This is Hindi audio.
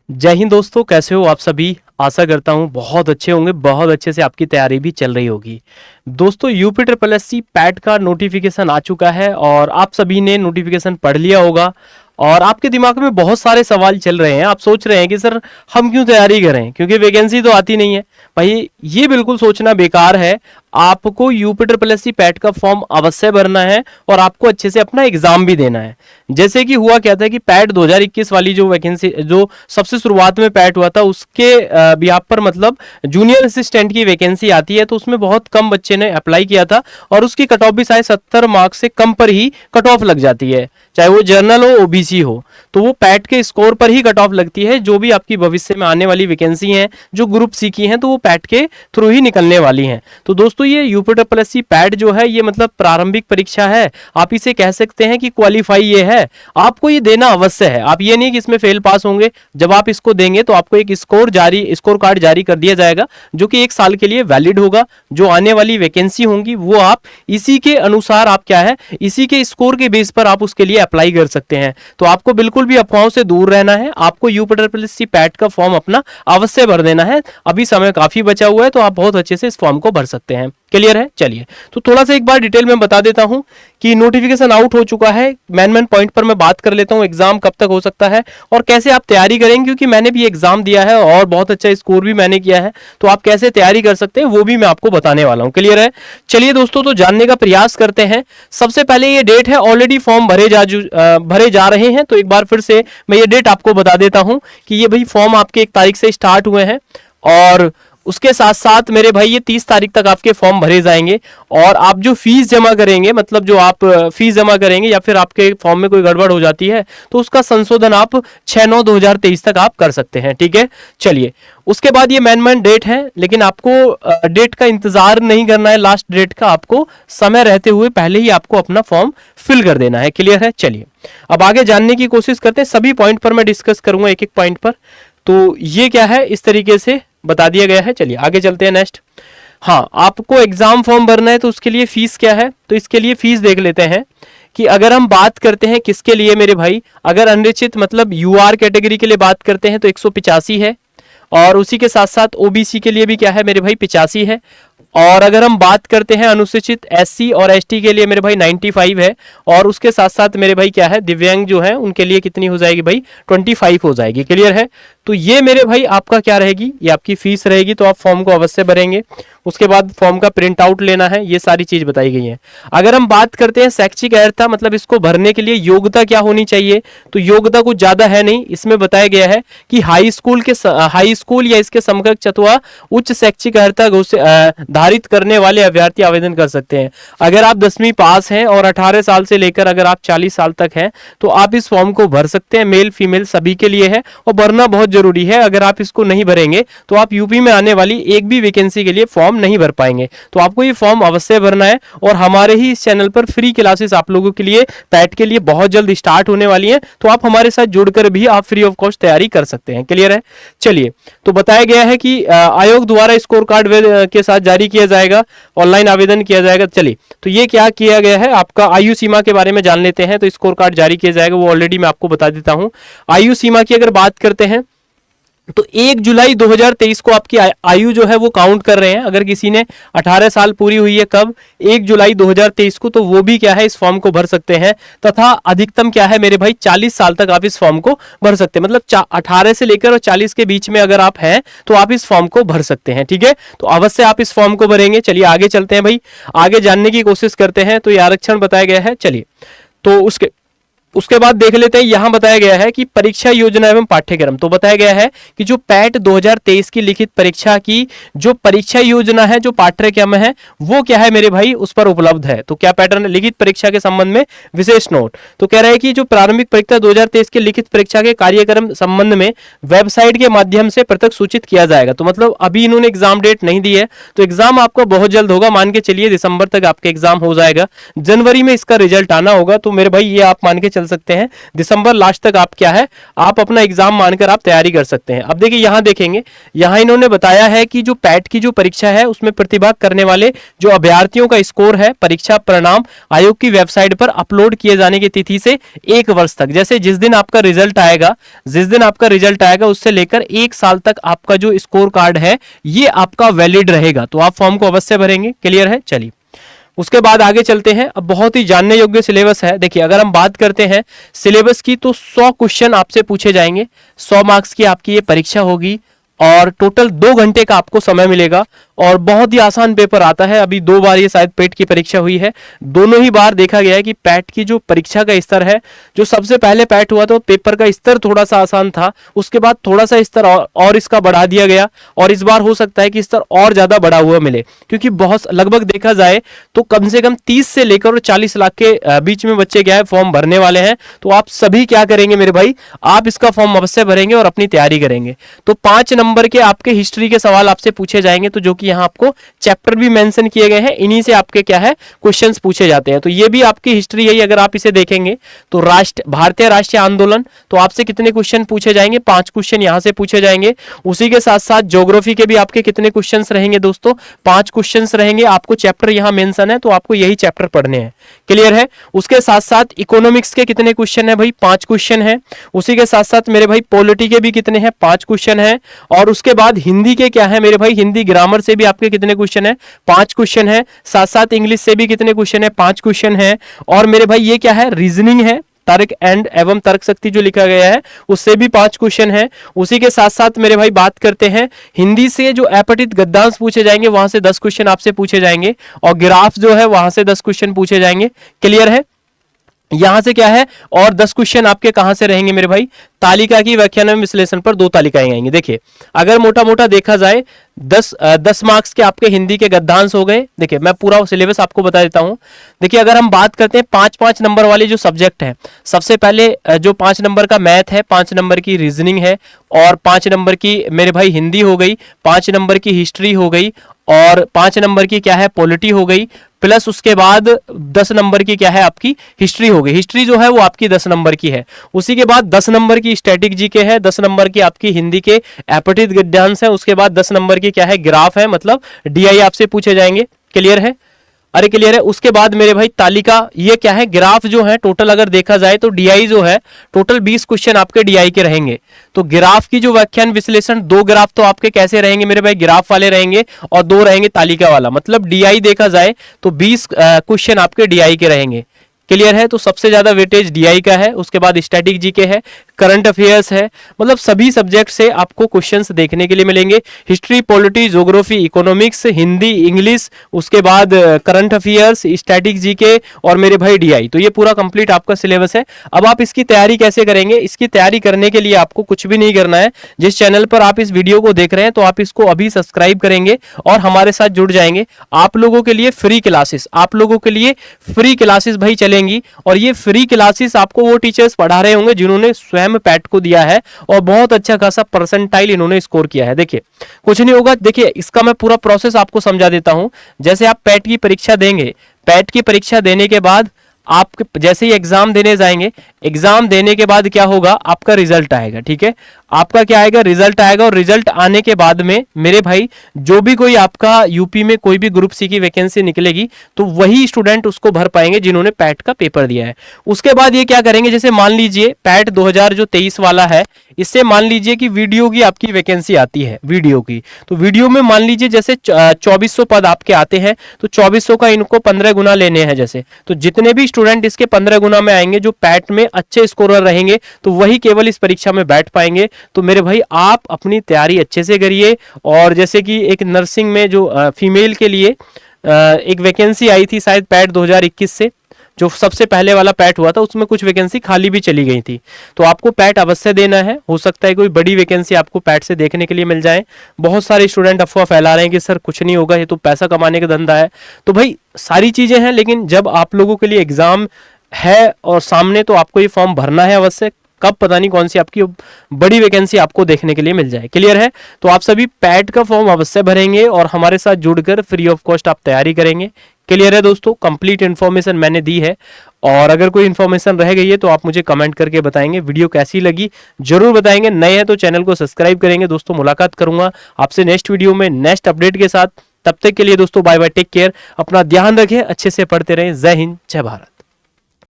जय हिंद दोस्तों, कैसे हो आप सभी। आशा करता हूँ बहुत अच्छे होंगे, बहुत अच्छे से आपकी तैयारी भी चल रही होगी। दोस्तों UP triple S C PET का नोटिफिकेशन आ चुका है और आप सभी ने नोटिफिकेशन पढ़ लिया होगा और आपके दिमाग में बहुत सारे सवाल चल रहे हैं। आप सोच रहे हैं कि सर हम क्यों तैयारी करें, क्योंकि वैकेंसी तो आती नहीं है। भाई ये बिल्कुल सोचना बेकार है। आपको UP triple S C PET का फॉर्म अवश्य भरना है और आपको अच्छे से अपना एग्जाम भी देना है। जैसे कि हुआ क्या था कि पैट 2021 वाली जो वैकेंसी, जो सबसे शुरुआत में पैट हुआ था, उसके बिहाफ पर मतलब जूनियर असिस्टेंट की वैकेंसी आती है, तो उसमें बहुत कम बच्चे ने अप्लाई किया था और उसकी कट ऑफ भी शायद 70 मार्क्स से कम पर ही कट ऑफ लग जाती है, चाहे वो जर्नल हो ओबीसी हो। तो वो पैट के स्कोर पर ही कट ऑफ लगती है। जो भी आपकी भविष्य में आने वाली वैकेंसी हैं जो ग्रुप सी की हैं, तो वो पैट के थ्रू ही निकलने वाली हैं। तो दोस्तों ये UP triple S C PET जो है, ये मतलब प्रारंभिक परीक्षा है। आप इसे कह सकते हैं कि क्वालिफाई ये है, आपको ये देना अवश्य है। आप ये नहीं कि इसमें फेल पास होंगे। जब आप इसको देंगे तो आपको एक स्कोर कार्ड जारी कर दिया जाएगा, जो कि 1 साल के लिए वैलिड होगा। जो आने वाली वैकेंसी होंगी वो आप इसी के अनुसार, आप क्या है, इसी के स्कोर के बेस पर आप उसके लिए अप्लाई कर सकते हैं। तो आपको बिल्कुल भी अफवाहों से दूर रहना है। आपको UP triple S C PET का फॉर्म अपना अवश्य भर देना है। अभी समय काफी बचा हुआ है, तो आप बहुत अच्छे से इस फॉर्म को भर सकते हैं। क्लियर है। चलिए तो थोड़ा सा एक बार डिटेल में बता देता हूं कि नोटिफिकेशन आउट हो चुका है। मैन पॉइंट पर मैं बात कर लेता हूं, एग्जाम कब तक हो सकता है और कैसे आप तैयारी करेंगे, क्योंकि मैंने भी एग्जाम दिया है और बहुत अच्छा स्कोर भी मैंने किया है। तो आप कैसे तैयारी कर सकते हैं वो भी मैं आपको बताने वाला हूं। क्लियर है। चलिए दोस्तों, तो जानने का प्रयास करते हैं। सबसे पहले ये डेट है, ऑलरेडी फॉर्म भरे जा रहे हैं। तो एक बार फिर से मैं ये डेट आपको बता देता हूं कि ये भाई फॉर्म आपके 1 तारीख से स्टार्ट हुए हैं और उसके साथ साथ मेरे भाई ये 30 तारीख तक आपके फॉर्म भरे जाएंगे। और आप जो फीस जमा करेंगे, मतलब जो आप फीस जमा करेंगे या फिर आपके फॉर्म में कोई गड़बड़ हो जाती है तो उसका संशोधन आप 6/9/2023 तक आप कर सकते हैं। ठीक है। चलिए उसके बाद ये मैन डेट है, लेकिन आपको डेट का इंतजार नहीं करना है। लास्ट डेट का आपको समय रहते हुए पहले ही आपको अपना फॉर्म फिल कर देना है। क्लियर है। चलिए अब आगे जानने की कोशिश करते हैं। सभी पॉइंट पर मैं डिस्कस करूंगा, एक एक पॉइंट पर। तो ये क्या है, इस तरीके से बता दिया गया है। चलिए आगे चलते हैं नेक्स्ट। हाँ, आपको एग्जाम फॉर्म भरना है तो उसके लिए फीस क्या है, तो इसके लिए फीस देख लेते हैं कि अगर हम बात करते हैं किसके लिए मेरे भाई, अगर अनरिचित मतलब यूआर कैटेगरी के लिए बात करते हैं तो 185 है और उसी के साथ साथ ओबीसी के लिए भी क्या है मेरे भाई 85 है। और अगर हम बात करते हैं अनुसूचित एससी और एसटी के लिए मेरे भाई 95 है और उसके साथ साथ मेरे भाई क्या है दिव्यांग जो है उनके लिए कितनी हो जाएगी भाई 25 हो जाएगी। क्लियर है। तो ये मेरे भाई आपका क्या रहेगी, ये आपकी फीस रहेगी। तो आप फॉर्म को अवश्य भरेंगे। उसके बाद फॉर्म का प्रिंट आउट लेना है, ये सारी चीज बताई गई है। अगर हम बात करते हैं शैक्षिक अर्हता, मतलब इसको भरने के लिए योग्यता क्या होनी चाहिए, तो योग्यता कुछ ज्यादा है नहीं। इसमें बताया गया है कि हाई स्कूल या इसके समकक्ष अथवा उच्च शैक्षिक अर्हता धारित करने वाले अभ्यर्थी आवेदन कर सकते हैं। अगर आप 10वीं पास हैं और 18 साल से लेकर अगर आप 40 साल तक हैं तो आप इस फॉर्म को भर सकते हैं। मेल फीमेल सभी के लिए है और भरना बहुत जरूरी है। अगर आप इसको नहीं भरेंगे तो आप यूपी में आने वाली एक भी वैकेंसी के लिए फॉर्म नहीं भर पाएंगे। तो आपको ये फॉर्म अवश्य भरना है। और हमारे ही इस चैनल पर फ्री क्लासेस आप लोगों के लिए पैट के लिए बहुत जल्द स्टार्ट होने वाली है। तो आप हमारे साथ जुड़कर भी आप फ्री ऑफ कॉस्ट तैयारी कर सकते हैं। क्लियर है। चलिए तो बताया गया है कि आयोग द्वारा स्कोर कार्ड के साथ जारी किया जाएगा, ऑनलाइन आवेदन किया जाएगा। चलिए तो ये क्या किया गया है, आपका आयु सीमा के बारे में जान लेते हैं। तो स्कोर कार्ड जारी किया जाएगा, वो ऑलरेडी मैं आपको बता देता हूं। आयु सीमा की अगर बात करते हैं तो 1 जुलाई 2023 को आपकी आयु जो है वो काउंट कर रहे हैं। अगर किसी ने 18 साल पूरी हुई है कब, 1 जुलाई 2023 को, तो वो भी क्या है इस फॉर्म को भर सकते हैं। तथा अधिकतम क्या है मेरे भाई 40 साल तक आप इस फॉर्म को भर सकते हैं। मतलब 18 से लेकर 40 के बीच में अगर आप हैं तो आप इस फॉर्म को भर सकते हैं। ठीक है। तो अवश्य आप इस फॉर्म को भरेंगे। चलिए आगे चलते हैं भाई, आगे जानने की कोशिश करते हैं। तो ये आरक्षण बताया गया है। चलिए तो उसके बाद देख लेते हैं। यहां बताया गया है कि परीक्षा योजना एवं पाठ्यक्रम। तो बताया गया है कि जो पैट 2023 की लिखित परीक्षा की जो परीक्षा योजना है, जो पाठ्यक्रम है, वो क्या है मेरे भाई उस पर उपलब्ध है। तो क्या पैटर्न, लिखित परीक्षा के संबंध में विशेष नोट। तो कह रहा है कि जो प्रारंभिक परीक्षा 2023 की लिखित परीक्षा के कार्यक्रम संबंध में वेबसाइट के माध्यम से पृथक सूचित किया जाएगा। तो मतलब अभी इन्होंने एग्जाम डेट नहीं दी है, तो एग्जाम आपका बहुत जल्द होगा। मान के चलिए दिसंबर तक आपका एग्जाम हो जाएगा, जनवरी में इसका रिजल्ट आना होगा। तो मेरे भाई ये आप मान के चल सकते हैं, दिसंबर लास्ट तक आप क्या है, आप अपना एग्जाम मानकर आप तैयारी कर सकते हैं। अब देखिए यहाँ देखेंगे, यहाँ इन्होंने बताया है कि जो पैट की जो परीक्षा है उसमें प्रतिभाग करने वाले जो अभ्यर्थियों का स्कोर है, परीक्षा परिणाम आयोग की वेबसाइट पर अपलोड किए जाने की तिथि से 1 वर्ष तक, जैसे जिस दिन आपका रिजल्ट आएगा उससे लेकर 1 साल तक आपका जो स्कोर कार्ड है ये आपका वैलिड रहेगा। तो आप फॉर्म को अवश्य भरेंगे। क्लियर है? चलिए उसके बाद आगे चलते हैं। अब बहुत ही जानने योग्य सिलेबस है। देखिए अगर हम बात करते हैं सिलेबस की तो 100 क्वेश्चन आपसे पूछे जाएंगे, 100 मार्क्स की आपकी ये परीक्षा होगी और टोटल 2 घंटे का आपको समय मिलेगा और बहुत ही आसान पेपर आता है। अभी 2 बार ये शायद पेट की परीक्षा हुई है, दोनों ही बार देखा गया है कि पैट की जो परीक्षा का स्तर है, जो सबसे पहले पैट हुआ था पेपर का स्तर थोड़ा सा आसान था, उसके बाद थोड़ा सा स्तर और इसका बढ़ा दिया गया और इस बार हो सकता है कि स्तर और ज्यादा बढ़ा हुआ मिले, क्योंकि बहुत लगभग देखा जाए तो कम से कम 30 से लेकर 40 लाख के बीच में बच्चे क्या है फॉर्म भरने वाले हैं। तो आप सभी क्या करेंगे मेरे भाई, आप इसका फॉर्म अवश्य भरेंगे और अपनी तैयारी करेंगे। तो 5 नंबर के आपके हिस्ट्री के सवाल आपसे पूछे जाएंगे, तो जो कि यहाँ आपको चैप्टर भी मेंशन किए गए हैं, इन्हीं से आपके क्या है क्वेश्चंस पूछे जाते हैं। तो ये भी आपकी हिस्ट्री है। अगर आप इसे देखेंगे तो भारतीय राष्ट्रीय आंदोलन, तो आपसे कितने क्वेश्चन पूछे जाएंगे, 5 क्वेश्चन यहां से पूछे जाएंगे। उसी के साथ साथ ज्योग्राफी के भी आपके कितने क्वेश्चंस रहेंगे दोस्तों, 5 क्वेश्चंस रहेंगे। आपको चैप्टर यहां मेंशन है तो आपको यही चैप्टर पढ़ने हैं। क्लियर है? उसके साथ साथ इकोनॉमिक्स के कितने क्वेश्चन है भाई, 5 क्वेश्चन है। उसी के साथ साथ मेरे भाई पॉलिटी के भी कितने हैं, 5 क्वेश्चन है। और उसके बाद हिंदी के क्या है मेरे भाई, हिंदी ग्रामर से भी आपके कितने क्वेश्चन है, 5 क्वेश्चन है। साथ साथ इंग्लिश से भी कितने क्वेश्चन है, 5 क्वेश्चन है। और मेरे भाई ये क्या है, रीजनिंग है, तर्क एंड एवं तर्क शक्ति जो लिखा गया है उससे भी 5 क्वेश्चन है। उसी के साथ साथ मेरे भाई बात करते हैं हिंदी से जो अपठित गद्यांश पूछे जाएंगे वहां से 10 क्वेश्चन आपसे पूछे जाएंगे और ग्राफ जो है वहां से 10 क्वेश्चन पूछे जाएंगे। क्लियर है? यहां से क्या है और 10 क्वेश्चन आपके कहां से रहेंगे मेरे भाई, तालिका की व्याख्यान एवं विश्लेषण पर 2 तालिकाएं आएंगी। देखिए अगर मोटा मोटा देखा जाए 10 मार्क्स के आपके हिंदी के गद्यांश हो गए। देखिए मैं पूरा सिलेबस आपको बता देता हूं। देखिए अगर हम बात करते हैं 5-5 नंबर वाले जो सब्जेक्ट है, सबसे पहले जो 5 नंबर का मैथ है, 5 नंबर की रीजनिंग है और 5 नंबर की मेरे भाई हिंदी हो गई, 5 नंबर की हिस्ट्री हो गई और 5 नंबर की क्या है पॉलिटी हो गई, प्लस उसके बाद 10 नंबर की क्या है आपकी हिस्ट्री हो गई। हिस्ट्री जो है वो आपकी 10 नंबर की है। उसी के बाद 10 नंबर की स्टैटिक जीके है, 10 नंबर की आपकी हिंदी के अपठित गद्यांश है। उसके बाद 10 नंबर की क्या है ग्राफ है, मतलब डीआई आपसे पूछे जाएंगे। क्लियर है? अरे क्लियर है? उसके बाद मेरे भाई तालिका, ये क्या है ग्राफ जो है टोटल अगर देखा जाए तो डीआई जो है टोटल 20 क्वेश्चन आपके डीआई के रहेंगे। तो ग्राफ की जो व्याख्यान विश्लेषण 2 ग्राफ तो आपके कैसे रहेंगे मेरे भाई, ग्राफ वाले रहेंगे और 2 रहेंगे तालिका वाला, मतलब डीआई देखा जाए तो 20 क्वेश्चन आपके डीआई के रहेंगे। क्लियर है? तो सबसे ज्यादा वेटेज डीआई का है। उसके बाद स्टैटिक जीके है, करंट अफेयर्स है, मतलब सभी सब्जेक्ट से आपको क्वेश्चंस देखने के लिए मिलेंगे। History, polity, geography, economics, Hindi, English, उसके बाद करंट अफेयर्स, स्टैटिक जीके और मेरे भाई डीआई। तो ये पूरा कंप्लीट आपका सिलेबस है। अब आप इसकी तैयारी कैसे करेंगे? इसकी तैयारी करने के लिए आपको कुछ भी नहीं करना है। जिस चैनल पर आप इस वीडियो को देख रहे हैं तो आप इसको अभी सब्सक्राइब करेंगे और हमारे साथ जुड़ जाएंगे। आप लोगों के लिए फ्री क्लासेस, आप लोगों के लिए फ्री क्लासेस भाई चलेंगी और ये फ्री क्लासेस आपको वो टीचर्स पढ़ा रहे होंगे जिन्होंने स्वयं पैट को दिया है और बहुत अच्छा खासा परसेंटाइल इन्होंने स्कोर किया है। देखिए कुछ नहीं होगा, देखिए इसका मैं पूरा प्रोसेस आपको समझा देता हूं। जैसे आप पैट की परीक्षा देंगे, पैट की परीक्षा देने के बाद आप जैसे ही एग्जाम देने जाएंगे, एग्जाम देने के बाद क्या होगा, आपका रिजल्ट आएगा। ठीक है, आपका क्या आएगा, रिजल्ट आएगा और रिजल्ट आने के बाद में मेरे भाई जो भी कोई आपका यूपी में कोई भी ग्रुप सी की वैकेंसी निकलेगी तो वही स्टूडेंट उसको भर पाएंगे जिन्होंने पैट का पेपर दिया है। उसके बाद ये क्या करेंगे, जैसे मान लीजिए पैट 2023 वाला है, इससे मान लीजिए कि वीडियो की आपकी वैकेंसी आती है, वीडियो की, तो वीडियो में मान लीजिए जैसे 2400 पद आपके आते हैं तो 2400 का इनको 15 गुना लेने हैं। जैसे तो जितने भी स्टूडेंट इसके 15 गुना में आएंगे, जो पैट में अच्छे स्कोरर रहेंगे, तो वही केवल इस परीक्षा में बैठ पाएंगे। तो मेरे भाई आप अपनी तैयारी अच्छे से करिए। और जैसे कि एक नर्सिंग में जो फीमेल के लिए एक वैकेंसी आई थी शायद पैट 2021 से, जो सबसे पहले वाला पैट हुआ था, उसमें कुछ वैकेंसी खाली भी चली गई थी। तो आपको पैट अवश्य देना है। हो सकता है कोई बड़ी वैकेंसी आपको पैट से देखने के लिए मिल जाए। बहुत सारे स्टूडेंट अफवाह फैला रहे हैं कि सर कुछ नहीं होगा, ये तो पैसा कमाने का धंधा है। तो भाई सारी चीजें हैं, लेकिन जब आप लोगों के लिए एग्जाम है और सामने, तो आपको ये फॉर्म भरना है अवश्य। कब पता नहीं कौन सी आपकी बड़ी वैकेंसी आपको देखने के लिए मिल जाए। क्लियर है? तो आप सभी पैट का फॉर्म अवश्य भरेंगे और हमारे साथ जुड़कर फ्री ऑफ कॉस्ट आप तैयारी करेंगे। क्लियर है दोस्तों? कंप्लीट इन्फॉर्मेशन मैंने दी है और अगर कोई इन्फॉर्मेशन रह गई है तो आप मुझे कमेंट करके बताएंगे। वीडियो कैसी लगी जरूर बताएंगे। नए हैं तो चैनल को सब्सक्राइब करेंगे। दोस्तों मुलाकात करूंगा आपसे नेक्स्ट वीडियो में नेक्स्ट अपडेट के साथ। तब तक के लिए दोस्तों बाय बाय, टेक केयर, अपना ध्यान रखें, अच्छे से पढ़ते रहें। जय हिंद, जय भारत।